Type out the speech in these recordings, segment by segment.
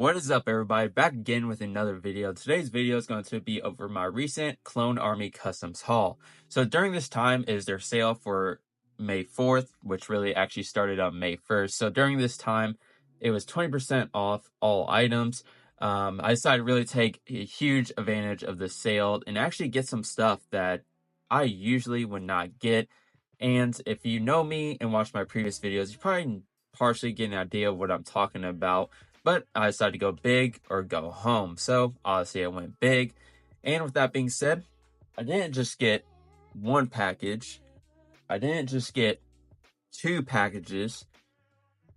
What is up, everybody? Back again with another video. Today's video is going to be over my recent Clone Army Customs haul. So during this time is their sale for May 4th, which really actually started on May 1st. So during this time, it was 20% off all items. I decided to really take a huge advantage of the sale and actually get some stuff that I usually would not get. And if you know me and watch my previous videos, you probably partially get an idea of what I'm talking about. But I decided to go big or go home. So obviously I went big. And with that being said, I didn't just get one package. I didn't just get two packages.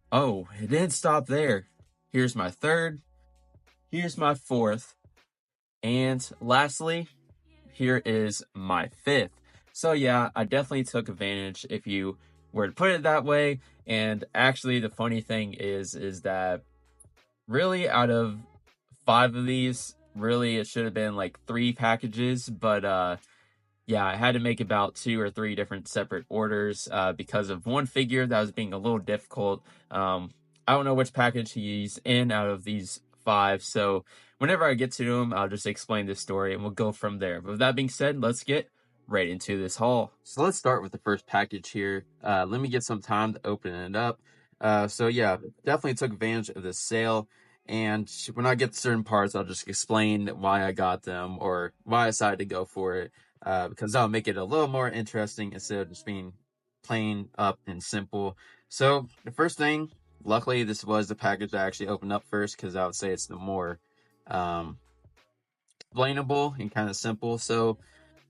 Oh, it didn't stop there. Here's my third. Here's my fourth. And lastly, here is my fifth. So yeah, I definitely took advantage if you were to put it that way. And actually the funny thing is that really out of 5 of these, really it should have been like 3 packages, but yeah, I had to make about 2 or 3 different separate orders because of one figure that was being a little difficult. I don't know which package he's in out of these 5, so whenever I get to them, I'll just explain this story and we'll go from there. But with that being said, let's get right into this haul. So let's start with the first package here. Let me get some time to open it up. So yeah, definitely took advantage of this sale. And when I get to certain parts, I'll just explain why I got them or why I decided to go for it. Because that'll make it a little more interesting instead of just being plain up and simple. So the first thing, luckily this was the package I actually opened up first, because I would say it's the more explainable and kind of simple. So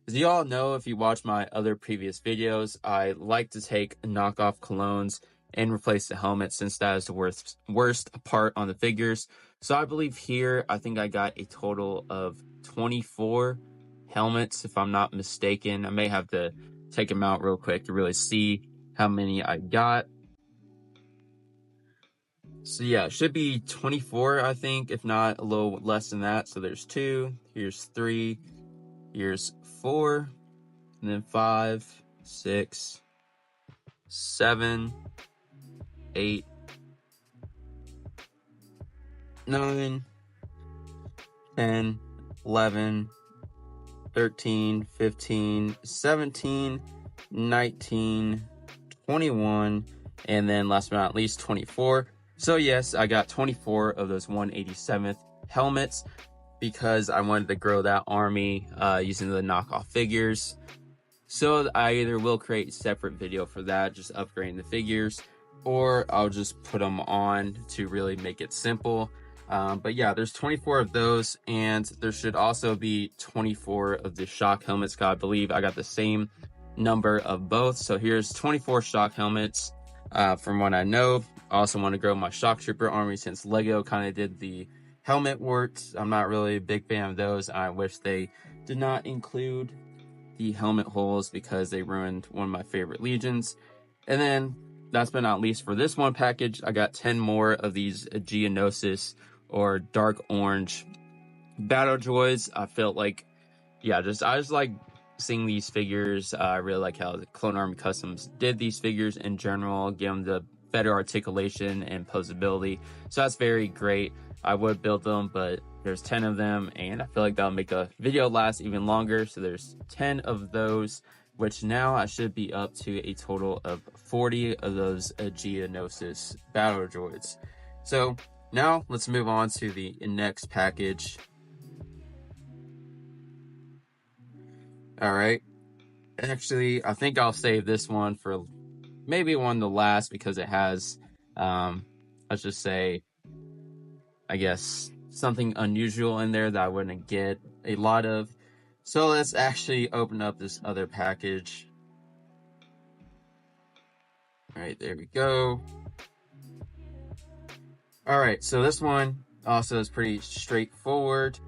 as you all know, if you watch my other previous videos, I like to take knockoff clones and replace the helmet, since that is the worst part on the figures. So I believe here, I think I got a total of 24 helmets, if I'm not mistaken. I may have to take them out real quick to really see how many I got. So yeah, it should be 24, I think, if not a little less than that. So there's 2, here's 3, here's 4, and then 5, 6, 7, 8, 9, 10, 11, 13, 15, 17, 19, 21, and then last but not least 24. So yes, I got 24 of those 187th helmets because I wanted to grow that army using the knockoff figures. So I either will create a separate video for that, just upgrading the figures, or I'll just put them on to really make it simple. But yeah, there's 24 of those, and there should also be 24 of the shock helmets. I believe I got the same number of both. So here's 24 shock helmets from what I know. I also want to grow my shock trooper army, since Lego kind of did the helmet warts. I'm not really a big fan of those. I wish they did not include the helmet holes, because they ruined one of my favorite legions. And then last but not least, for this one package, I got 10 more of these Geonosis or dark orange battle droids. I felt like, yeah, I just like seeing these figures. I really like how the Clone Army Customs did these figures in general, give them the better articulation and posability. So that's very great. I would build them, but there's 10 of them, and I feel like that'll make the video last even longer. So there's 10 of those, which now I should be up to a total of 40 of those Geonosis battle droids. So now let's move on to the next package. All right. Actually, I think I'll save this one for maybe one the last, because it has, let's just say, I guess, something unusual in there that I wouldn't get a lot of. So let's actually open up this other package. All right, there we go. All right, so this one also is pretty straightforward.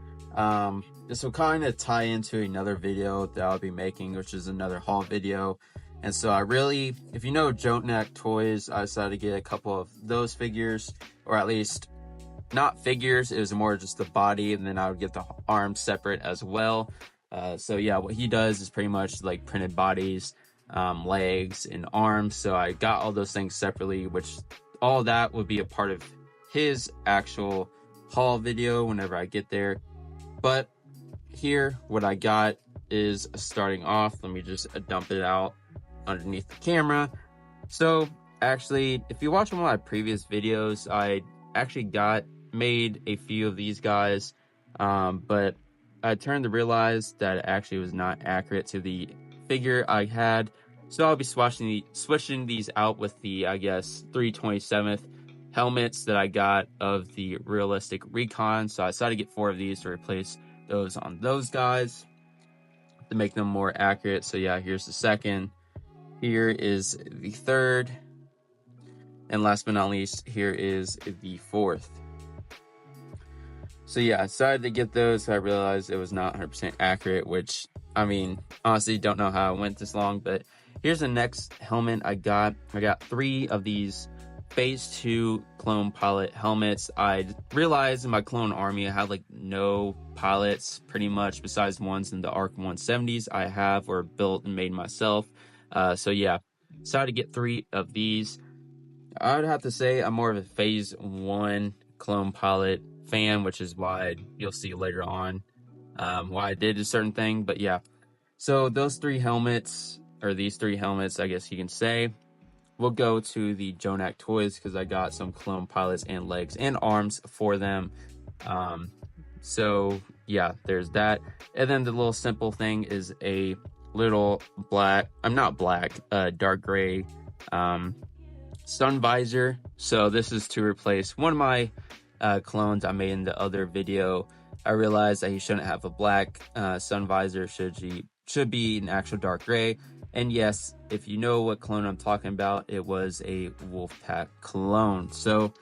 This will kind of tie into another video that I'll be making, which is another haul video. And so I really, if you know Jotenac Toys, I decided to get a couple of those figures, or at least not figures, it was more just the body, and then I would get the arms separate as well. So yeah, what he does is pretty much like printed bodies, legs, and arms. So I got all those things separately, which all that would be a part of his actual haul video whenever I get there. But here, what I got is starting off. Let me just dump it out underneath the camera. So actually, if you watch one of my previous videos, I actually made a few of these guys, but I turned to realize that it actually was not accurate to the figure I had. So I'll be switching these out with the, I guess, 327th helmets that I got of the realistic recon. So I decided to get 4 of these to replace those on those guys to make them more accurate. So yeah, here's the second. Here is the third. And last but not least, here is the fourth. So yeah, I decided to get those. So I realized it was not 100% accurate, which, I mean, honestly, don't know how it went this long. But here's the next helmet I got. I got 3 of these phase 2 clone pilot helmets. I realized in my clone army I had like no pilots pretty much, besides ones in the ARC 170s I have or built and made myself. So yeah, decided to get 3 of these. I would have to say I'm more of a phase 1 clone pilot fan, which is why you'll see later on why I did a certain thing. But yeah, so those 3 helmets, or these 3 helmets I guess you can say, we'll go to the Jonak Toys because I got some clone pilots and legs and arms for them. So yeah, there's that. And then the little simple thing is a little dark gray sun visor. So this is to replace one of my clones I made in the other video. I realized that he shouldn't have a black sun visor, should be an actual dark gray. And yes, if you know what clone I'm talking about, it was a Wolfpack clone. So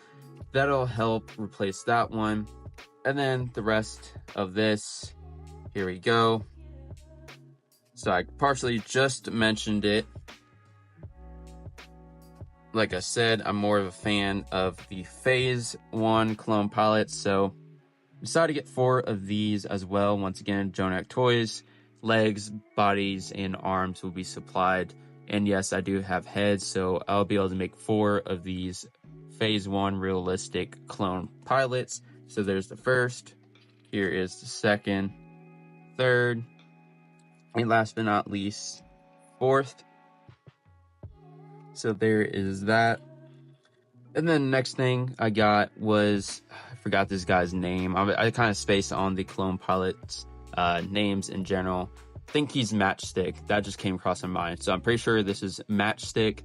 that'll help replace that one. And then the rest of this, here we go. So I partially just mentioned it. Like I said, I'm more of a fan of the phase 1 clone pilots. So I decided to get 4 of these as well. Once again, Jonak Toys. Legs, bodies, and arms will be supplied. And yes, I do have heads, so I'll be able to make 4 of these phase 1 realistic clone pilots. So there's the first, here is the second, third, and last but not least, fourth. So there is that. And then the next thing I got was, I forgot this guy's name. I kind of spaced on the clone pilots names in general. I think he's Matchstick. That just came across my mind. So I'm pretty sure this is Matchstick.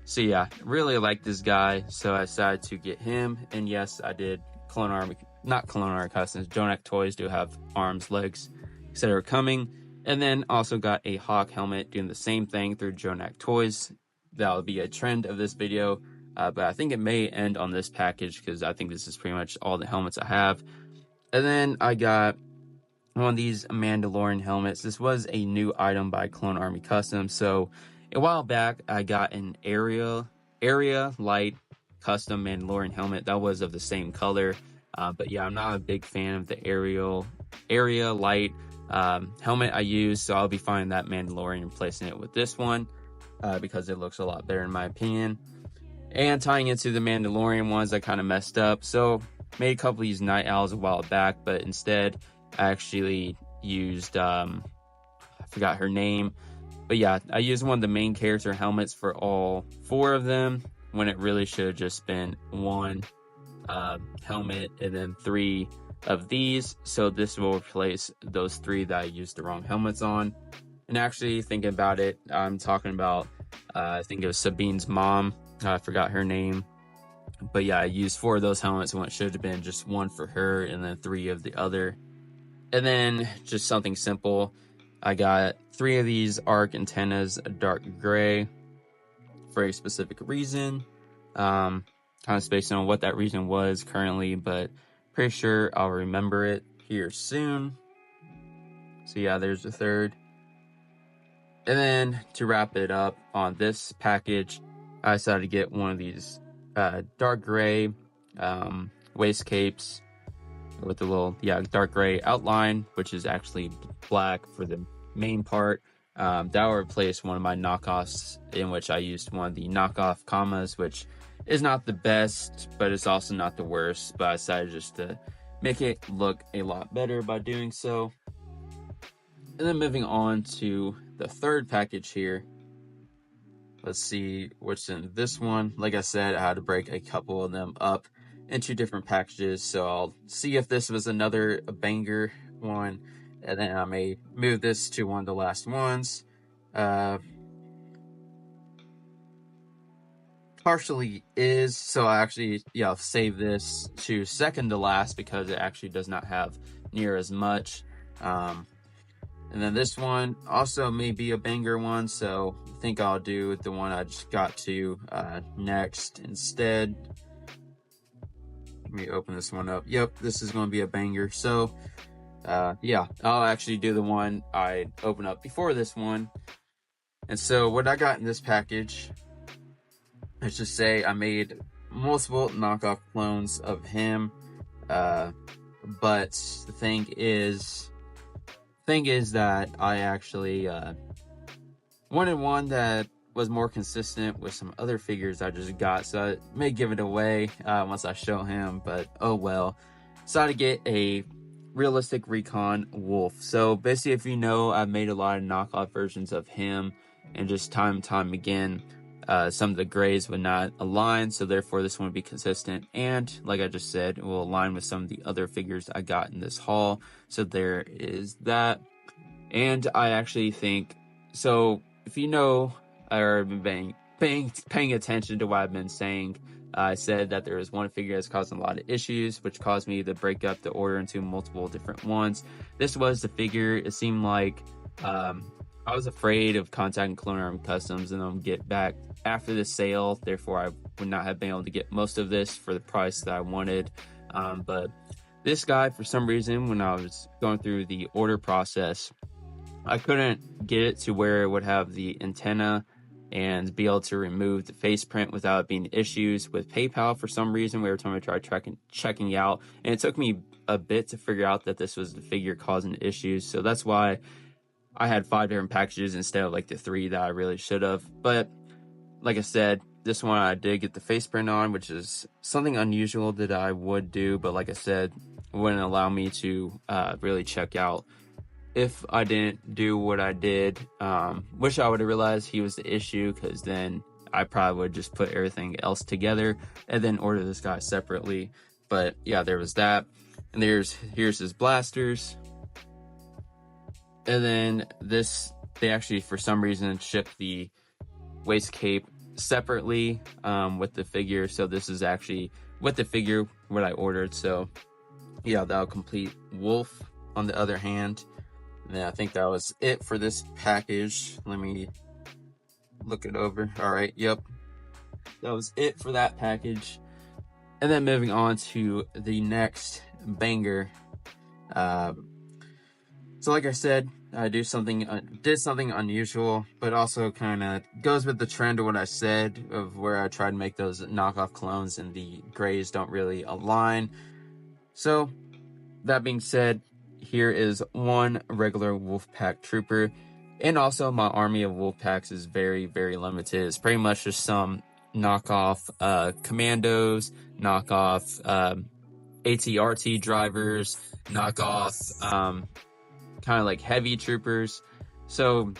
So yeah, really like this guy. So I decided to get him. And yes, I did not clonearmy customs. Jonak Toys do have arms, legs, etc. coming. And then also got a Hawk helmet doing the same thing through Jonak Toys. That'll be a trend of this video. But I think it may end on this package because I think this is pretty much all the helmets I have. And then I got one of these Mandalorian helmets. This was a new item by clonearmy customs. So a while back I got an area light custom Mandalorian helmet that was of the same color. But yeah, I'm not a big fan of the area light helmet I use. So I'll be finding that Mandalorian and replacing it with this one because it looks a lot better in my opinion. And tying into the Mandalorian ones, I kind of messed up. So made a couple of these night owls a while back, but instead I actually used I forgot her name, but yeah, I used one of the main character helmets for all 4 of them when it really should have just been 1 helmet and then 3 of these. So this will replace those 3 that I used the wrong helmets on. And actually thinking about it, I'm talking about I think it was Sabine's mom. I forgot her name. But yeah, I used 4 of those helmets when it should have been just 1 for her and then 3 of the other. And then just something simple. I got 3 of these ARC antennas, dark gray, for a specific reason. Kind of spacing on what that reason was currently, but pretty sure I'll remember it here soon. So yeah, there's the third. And then to wrap it up on this package, I decided to get one of these dark gray waist capes with a little dark gray outline, which is actually black for the main part. That will replace one of my knockoffs in which I used one of the knockoff commas, which is not the best, but it's also not the worst. But I decided just to make it look a lot better by doing so. And then moving on to the third package here. Let's see what's in this one. Like I said, I had to break a couple of them up into different packages. So I'll see if this was another banger one. And then I may move this to one of the last ones. Partially is, so I actually, I'll save this to second to last because it actually does not have near as much. And then this one also may be a banger one, so I think I'll do the one I just got to next instead. Let me open this one up. Yep, this is going to be a banger. So yeah, I'll actually do the one I opened up before this one. And so what I got in this package, let's just say I made multiple knockoff clones of him, but the thing is that I actually wanted one that was more consistent with some other figures I just got, so I may give it away once I show him, but oh well. So I had to get a realistic recon wolf. So basically, if you know, I've made a lot of knockoff versions of him, and just time and time again, some of the grays would not align, so therefore this one would be consistent, and like I just said, it will align with some of the other figures I got in this haul. So there is that. And I actually think, so if you know, or been paying attention to what I've been saying, I said that there was one figure that's causing a lot of issues, which caused me to break up the order into multiple different ones. This was the figure. It seemed like I was afraid of contacting clonearmycustoms and then get back after the sale. Therefore, I would not have been able to get most of this for the price that I wanted. But this guy, for some reason, when I was going through the order process, I couldn't get it to where it would have the antenna and be able to remove the face print without being issues with PayPal. For some reason, every time I tried checking out, and it took me a bit to figure out that this was the figure causing issues. So that's why I had 5 different packages instead of like the 3 that I really should have. But like I said, this one I did get the face print on, which is something unusual that I would do, but like I said, it wouldn't allow me to really check out if I didn't do what I did. Wish I would have realized he was the issue, because then I probably would just put everything else together and then order this guy separately. But yeah, there was that. And here's his blasters. And then this, they actually for some reason shipped the waist cape separately with the figure. So this is actually with the figure what I ordered. So yeah, that'll complete wolf on the other hand. And then I think that was it for this package. Let me look it over. All right, yep, that was it for that package. And then moving on to the next banger. So like I said, I did something unusual, but also kind of goes with the trend of what I said of where I tried to make those knockoff clones and the grays don't really align. So that being said, here is one regular Wolfpack trooper, and also my army of Wolfpacks is very, very limited. It's pretty much just some knockoff commandos, knockoff ATRT drivers, knockoff kind of like heavy troopers. So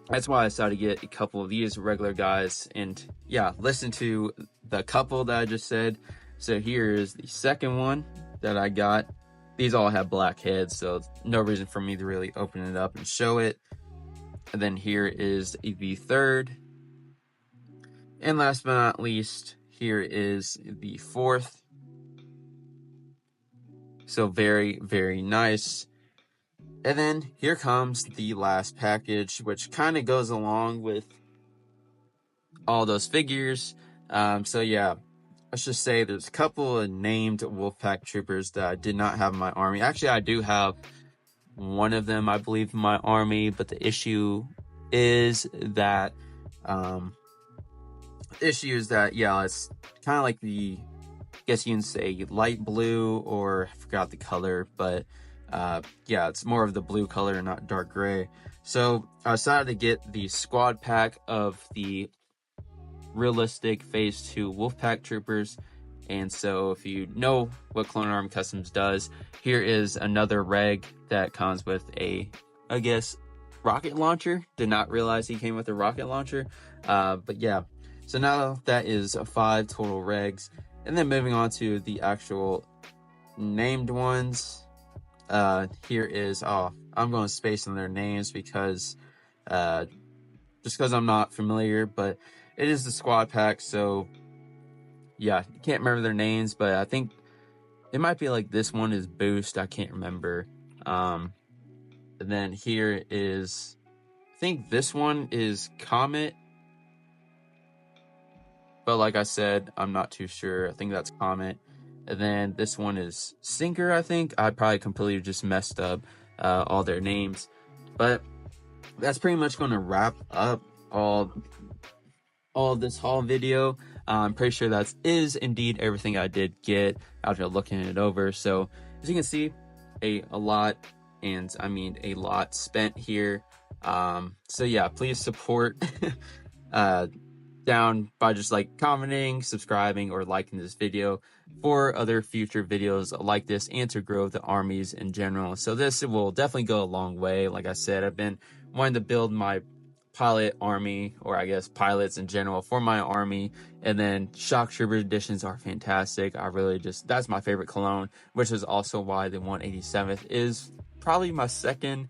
that's why I decided to get a couple of these regular guys, and yeah, listen to the couple that I just said. So here is the second one that I got. These all have black heads, so no reason for me to really open it up and show it. And then here is the third. And last but not least, here is the fourth. So very, very nice. And then here comes the last package, which kind of goes along with all those figures. So yeah, let's just say there's a couple of named Wolfpack troopers that I did not have in my army. Actually, I do have one of them, I believe, in my army, but the issue is that, yeah, it's kind of like the, I guess you can say light blue, or I forgot the color, but yeah, it's more of the blue color, not dark gray. So I decided to get the squad pack of the realistic phase 2 Wolfpack troopers. And so if you know what clonearmy customs does, here is another reg that comes with a, I guess, rocket launcher. Did not realize he came with a rocket launcher. But yeah, so now that is 5 total regs. And then moving on to the actual named ones. Here is, I'm going to space on their names because just because I'm not familiar, but it is the squad pack. So yeah, can't remember their names, but I think it might be like this one is Boost. I can't remember. And then here is, I think this one is Comet. But like I said, I'm not too sure. I think that's Comet. And then this one is Sinker, I think. I probably completely just messed up all their names. But that's pretty much going to wrap up all this haul video. I'm pretty sure that is indeed everything I did get after looking it over. So as you can see, a lot, and I mean a lot spent here. So yeah, please support down by just like commenting, subscribing, or liking this video for other future videos like this and to grow the armies in general. So this will definitely go a long way. Like I said, I've been wanting to build my pilot army, or I guess pilots in general, for my army. And then shock trooper editions are fantastic. I really just, that's my favorite clone, which is also why the 187th is probably my second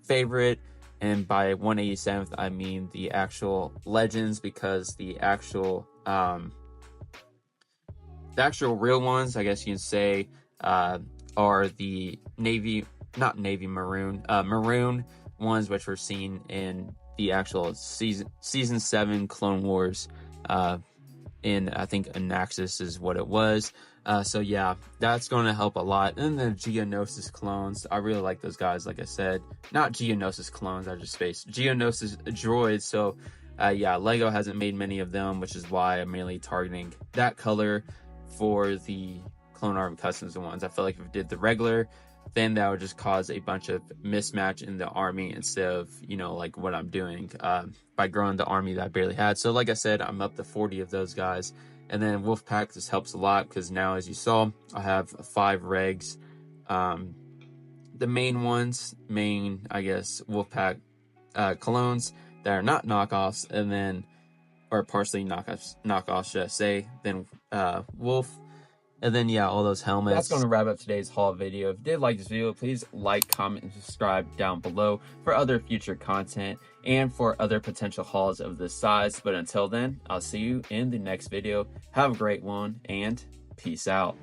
favorite. And by 187th, I mean the actual legends, because the actual real ones, I guess you can say, are the maroon ones, which were seen in the actual season 7 Clone Wars, in, I think, Anaxis is what it was. So yeah, that's going to help a lot. And then the Geonosis clones, I really like those guys. Like I said, not Geonosis clones, I just spaced Geonosis droids. So yeah, Lego hasn't made many of them, which is why I'm mainly targeting that color for the clonearmy customs ones. I feel like if I did the regular, then that would just cause a bunch of mismatch in the army instead of, you know, like what I'm doing by growing the army that I barely had. So like I said, I'm up to 40 of those guys. And then Wolfpack, this helps a lot because now, as you saw, I have 5 regs. The main ones, I guess, Wolfpack clones that are not knockoffs, and then, or partially knockoffs, should I say, then Wolf. And then, yeah, all those helmets. That's going to wrap up today's haul video. If you did like this video, please like, comment, and subscribe down below for other future content and for other potential hauls of this size. But until then, I'll see you in the next video. Have a great one, and peace out.